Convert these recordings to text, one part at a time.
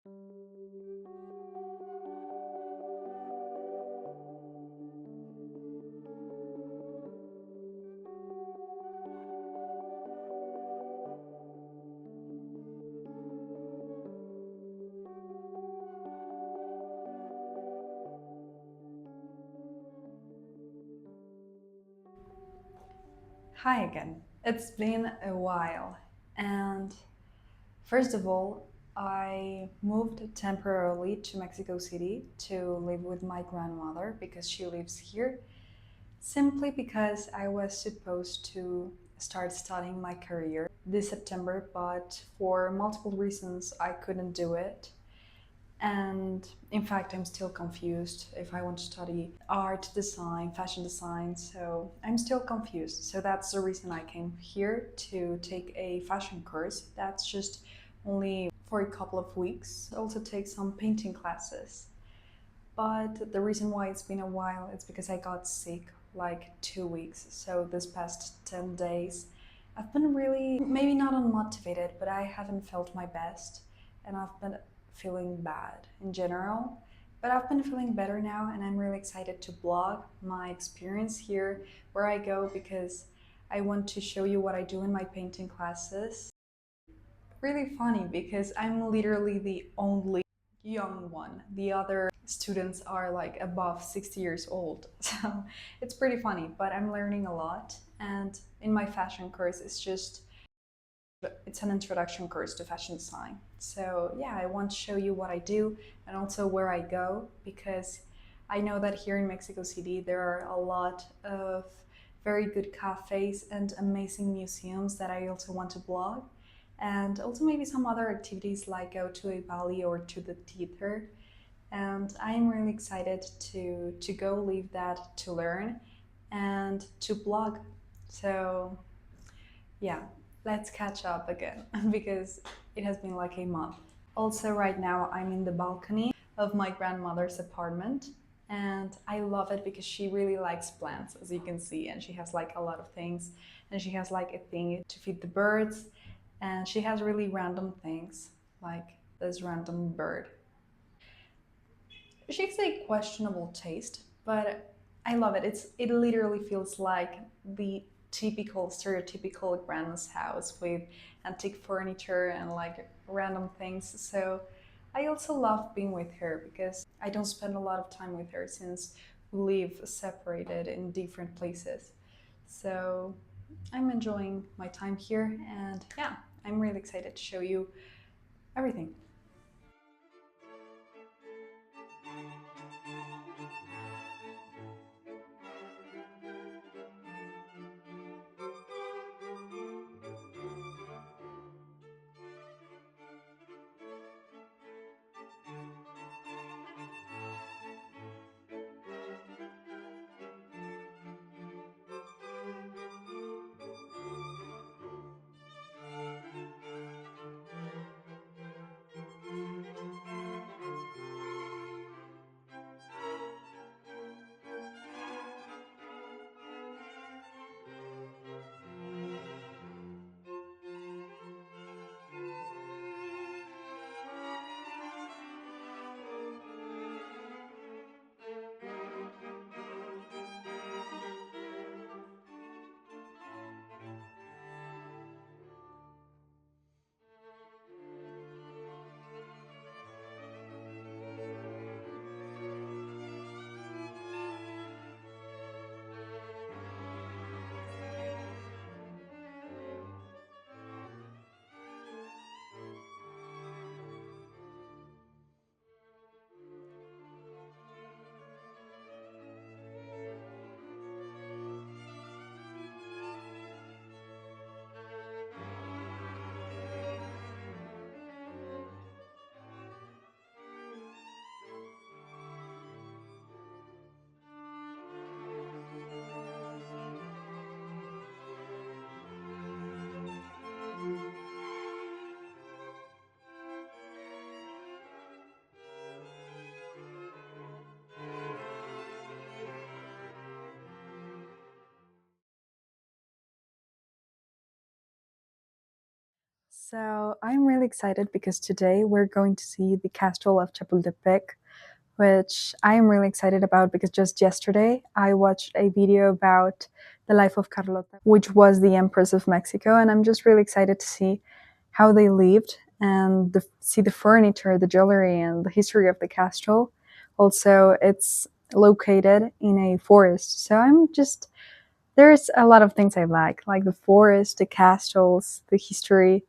Hi again. It's been a while, and first of all, I moved temporarily to Mexico City to live with my grandmother because she lives here, simply because I was supposed to start studying my career this September, but for multiple reasons I couldn't do it. And in fact, I'm still confused if I want to study art design, fashion design. So I'm still confused. So that's the reason I came here to take a fashion course. That's just only for a couple of weeks. Also take some painting classes. But the reason why it's been a while is because I got sick like 2 weeks. So this past 10 days, I've been really, maybe not unmotivated, but I haven't felt my best. And I've been feeling bad in general. But I've been feeling better now, and I'm really excited to blog my experience here where I go because I want to show you what I do in my painting classes. Really funny because I'm literally the only young one. The other students are like above 60 years old. So it's pretty funny, but I'm learning a lot. And in my fashion course, it's an introduction course to fashion design. So yeah, I want to show you what I do and also where I go because I know that here in Mexico City there are a lot of very good cafes and amazing museums that I also want to blog, and also maybe some other activities like go to a ballet or to the theater. And I'm really excited to go leave that to learn and to blog. So yeah, let's catch up again because it has been like a month. Also, right now, I'm in the balcony of my grandmother's apartment, and I love it because she really likes plants, as you can see, and she has like a lot of things, and she has like a thing to feed the birds, and she has really random things like this random bird. She has a questionable taste, but I love it. It literally feels like the typical, stereotypical grandma's house with antique furniture and like random things. So I also love being with her because I don't spend a lot of time with her since we live separated in different places. So I'm enjoying my time here, and yeah, I'm really excited to show you everything. So I'm really excited because today we're going to see the castle of Chapultepec, which I am really excited about because just yesterday I watched a video about the life of Carlota, which was the Empress of Mexico, and I'm just really excited to see how they lived and see the furniture, the jewelry, and the history of the castle. Also, it's located in a forest, so there's a lot of things I like the forest, the castles, the history,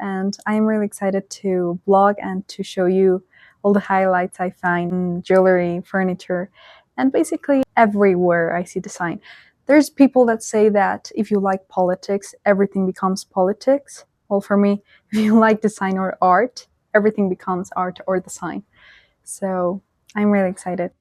and I'm really excited to blog and to show you all the highlights I find in jewelry, furniture, and basically everywhere I see design. There's people that say that if you like politics, everything becomes politics. Well, for me, if you like design or art, everything becomes art or design. So I'm really excited.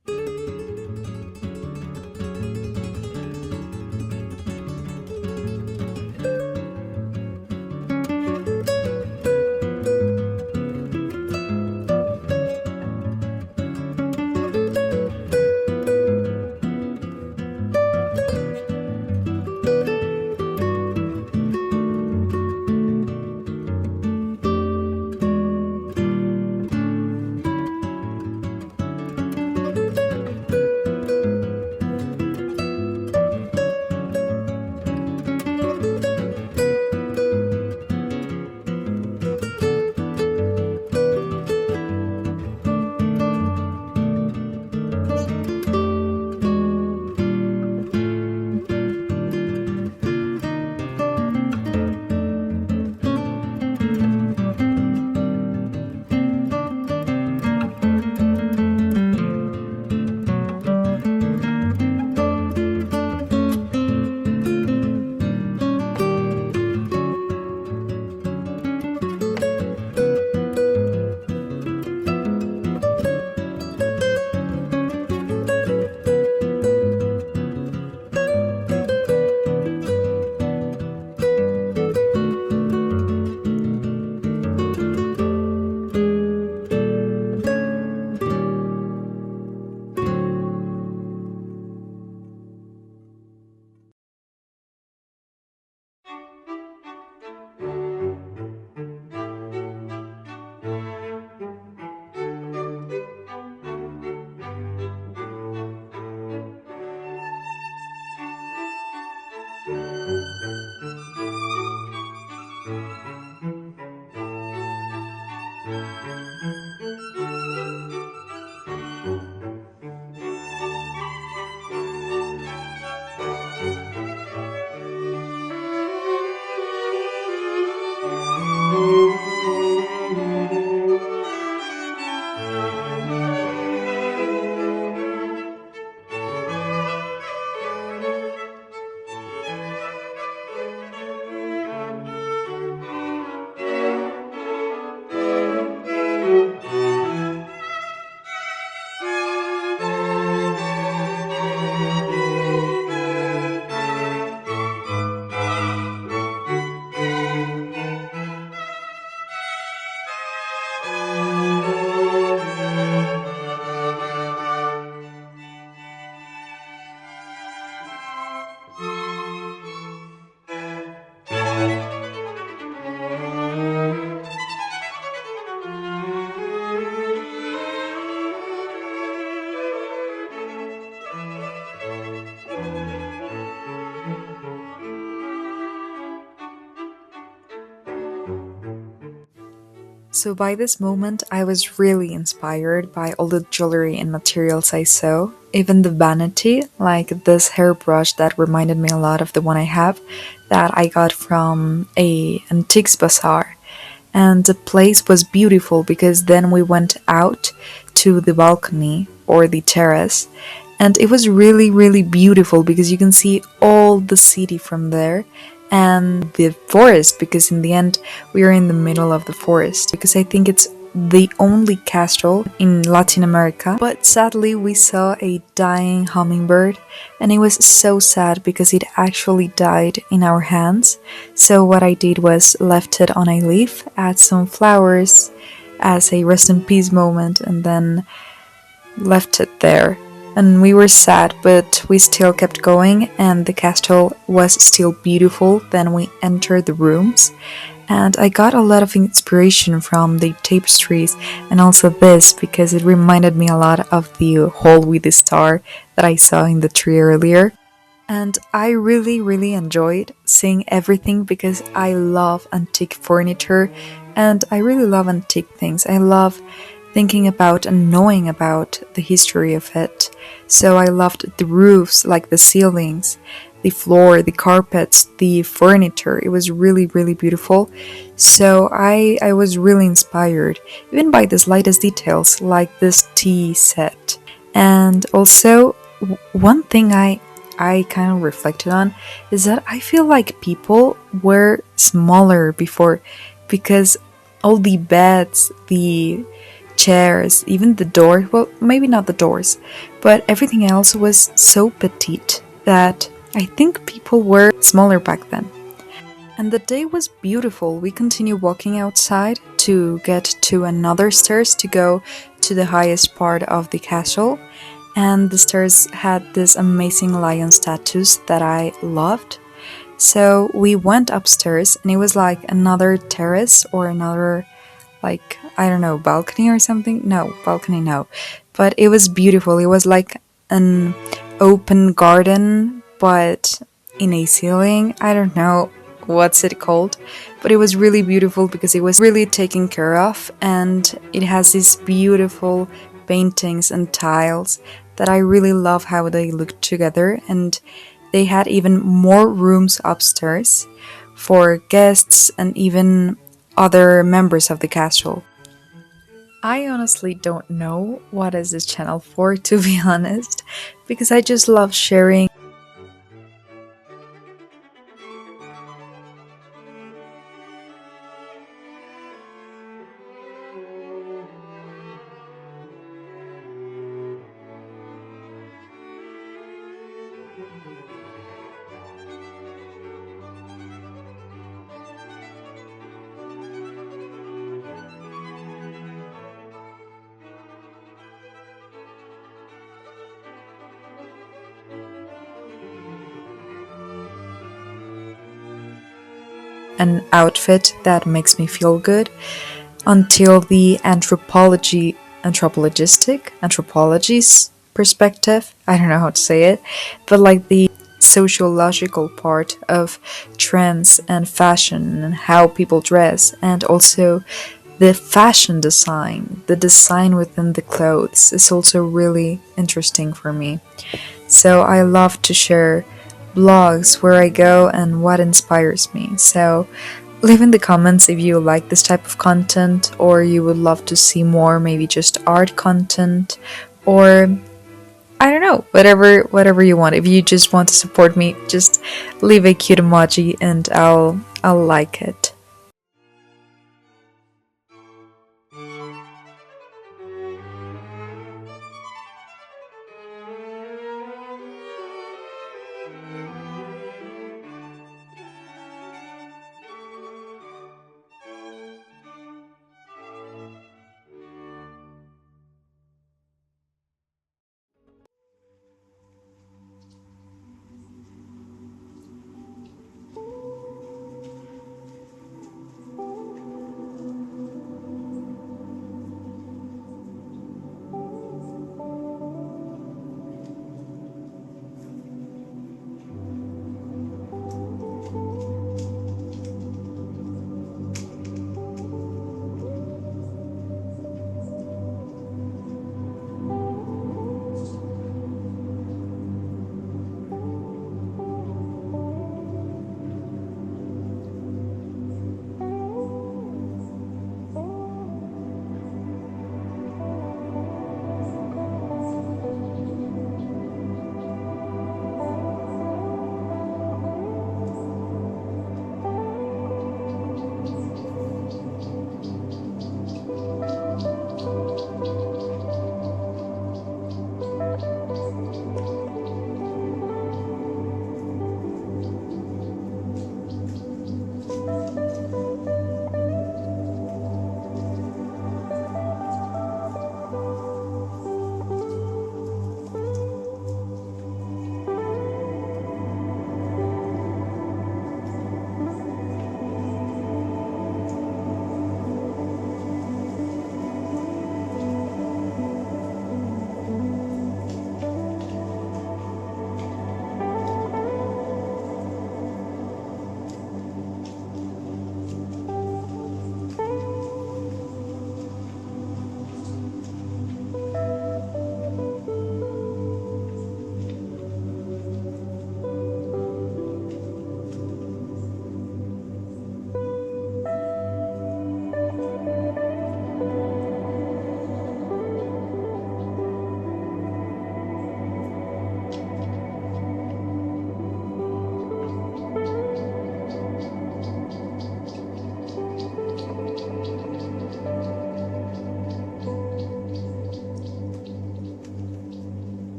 So by this moment, I was really inspired by all the jewelry and materials I saw. Even the vanity, like this hairbrush that reminded me a lot of the one I have, that I got from a antiques bazaar. And the place was beautiful because then we went out to the balcony or the terrace, and it was really, really beautiful because you can see all the city from there and the forest, because in the end we are in the middle of the forest, because I think it's the only castle in Latin America. But sadly we saw a dying hummingbird, and it was so sad because it actually died in our hands. So what I did was left it on a leaf, add some flowers as a rest in peace moment, and then left it there. And we were sad, but we still kept going, and the castle was still beautiful. Then we entered the rooms, And I got a lot of inspiration from the tapestries and also this because it reminded me a lot of the hole with the star that I saw in the tree earlier. And I really, really enjoyed seeing everything because I love antique furniture and I really love antique things. I love thinking about and knowing about the history of it. So I loved the roofs, like the ceilings, the floor, the carpets, the furniture. It was really, really beautiful. So I was really inspired, even by the slightest details, like this tea set. And also, one thing I kind of reflected on is that I feel like people were smaller before because all the beds, the chairs, even the door, well, maybe not the doors, but everything else was so petite that I think people were smaller back then. And the day was beautiful. We continued walking outside to get to another stairs to go to the highest part of the castle. And the stairs had these amazing lion statues that I loved. So we went upstairs and it was like another terrace or another, like, I don't know, balcony or something. No, balcony, no. But it was beautiful. It was like an open garden, but in a ceiling. I don't know what's it called, but it was really beautiful because it was really taken care of and it has these beautiful paintings and tiles that I really love how they look together, and they had even more rooms upstairs for guests and even other members of the castle. I honestly don't know what is this channel for, to be honest, because I just love sharing. An outfit that makes me feel good until the anthropologist's perspective. I don't know how to say it, but like the sociological part of trends and fashion and how people dress, and also the fashion design, the design within the clothes is also really interesting for me. So I love to share blogs where I go and what inspires me. So leave in the comments if you like this type of content or you would love to see more, maybe just art content, or I don't know, whatever you want. If you just want to support me, just leave a cute emoji and I'll like it.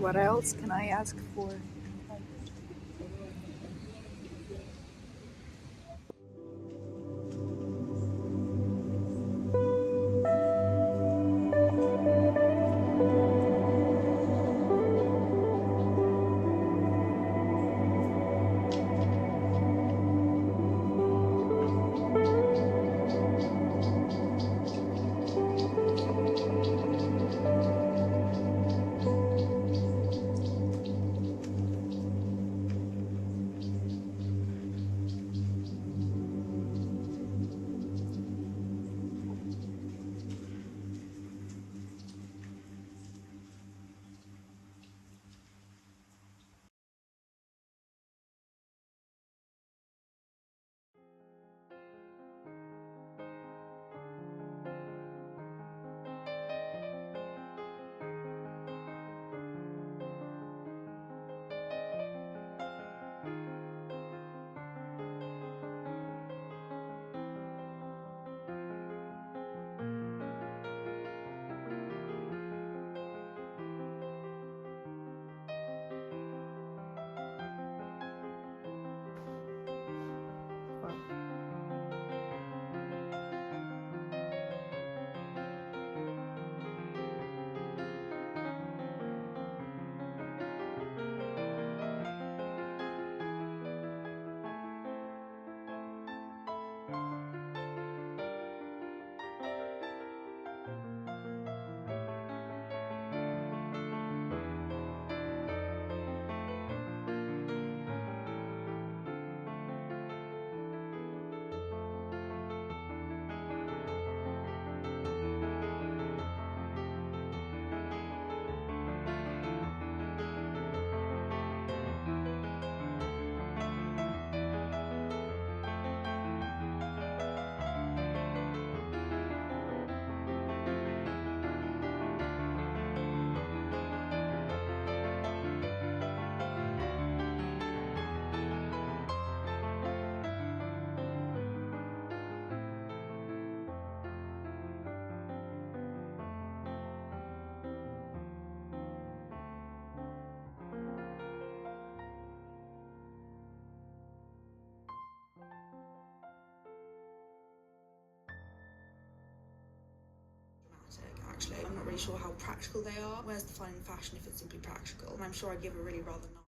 what else can I ask for? Actually, I'm not really sure how practical they are. Where's the fun in fashion if it's simply practical? And I'm sure I'd give a really rather not.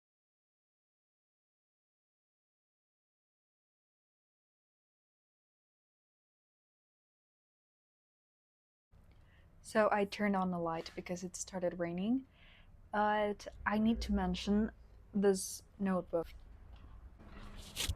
So I turned on the light because it started raining. But I need to mention this notebook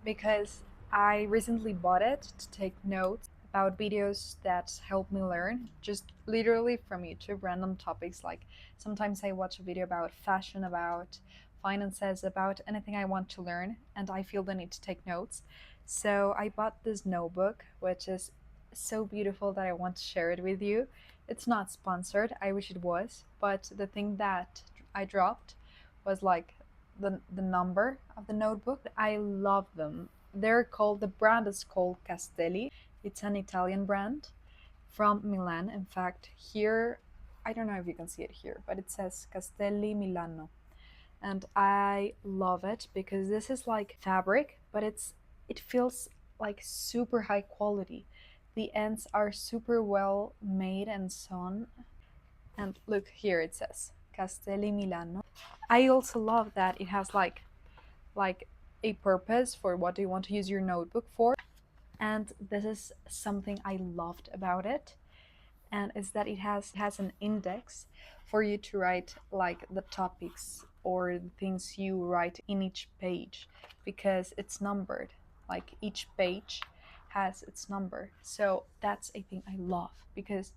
because I recently bought it to take notes about videos that help me learn, just literally from YouTube, random topics. Like sometimes I watch a video about fashion, about finances, about anything I want to learn, and I feel the need to take notes. So I bought this notebook, which is so beautiful that I want to share it with you. It's not sponsored, I wish it was, but the thing that I dropped was like the number of the notebook. I love them. The brand is called Castelli. It's an Italian brand from Milan. In fact, here, I don't know if you can see it here, but it says Castelli Milano. And I love it because this is like fabric, but it feels like super high quality. The ends are super well made and sewn. And look here it says Castelli Milano. I also love that it has like a purpose for what do you want to use your notebook for. And this is something I loved about it, and is that it has an index for you to write like the topics or the things you write in each page, because it's numbered. Like each page has its number. So that's a thing I love, because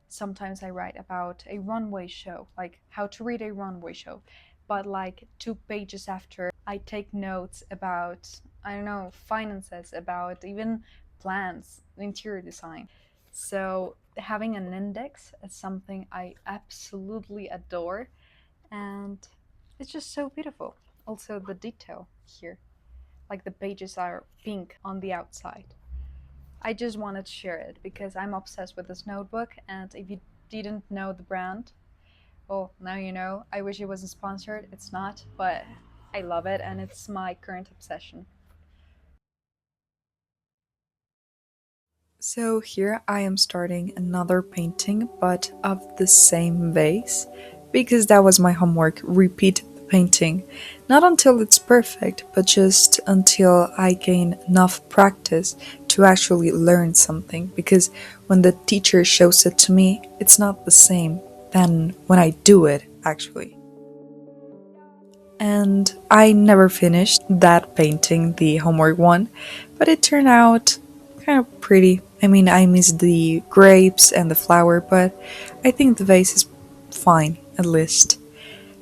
sometimes I write about a runway show, like how to read a runway show, but like 2 pages after, I take notes about, I don't know, finances, about even plans, interior design. So having an index is something I absolutely adore, and it's just so beautiful. Also, the detail here, like the pages are pink on the outside. I just wanted to share it because I'm obsessed with this notebook, and if you didn't know the brand, Well, now you know. I wish it wasn't sponsored. It's not, but I love it and it's my current obsession. So here I am starting another painting, but of the same vase, because that was my homework, repeat the painting. Not until it's perfect, but just until I gain enough practice to actually learn something, because when the teacher shows it to me, it's not the same than when I do it, actually. And I never finished that painting, the homework one, but it turned out kind of pretty. I mean, I missed the grapes and the flower, but I think the vase is fine, at least.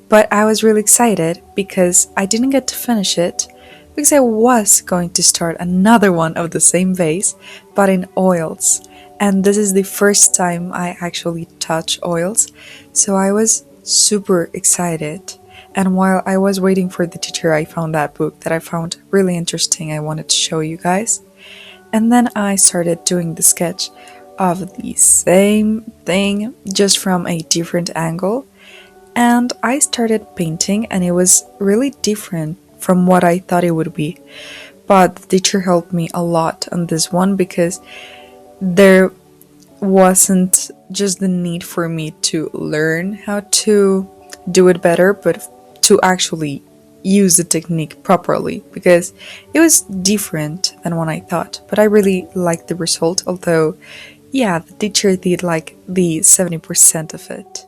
But I was really excited because I didn't get to finish it because I was going to start another one of the same vase, but in oils. And this is the first time I actually touch oils, so I was super excited. And while I was waiting for the teacher, I found that book that I found really interesting. I wanted to show you guys. And then I started doing the sketch of the same thing, just from a different angle. And I started painting, and it was really different from what I thought it would be. But the teacher helped me a lot on this one because there wasn't just the need for me to learn how to do it better, but to actually use the technique properly because it was different than what I thought. But I really liked the result, although, yeah, the teacher did like the 70% of it.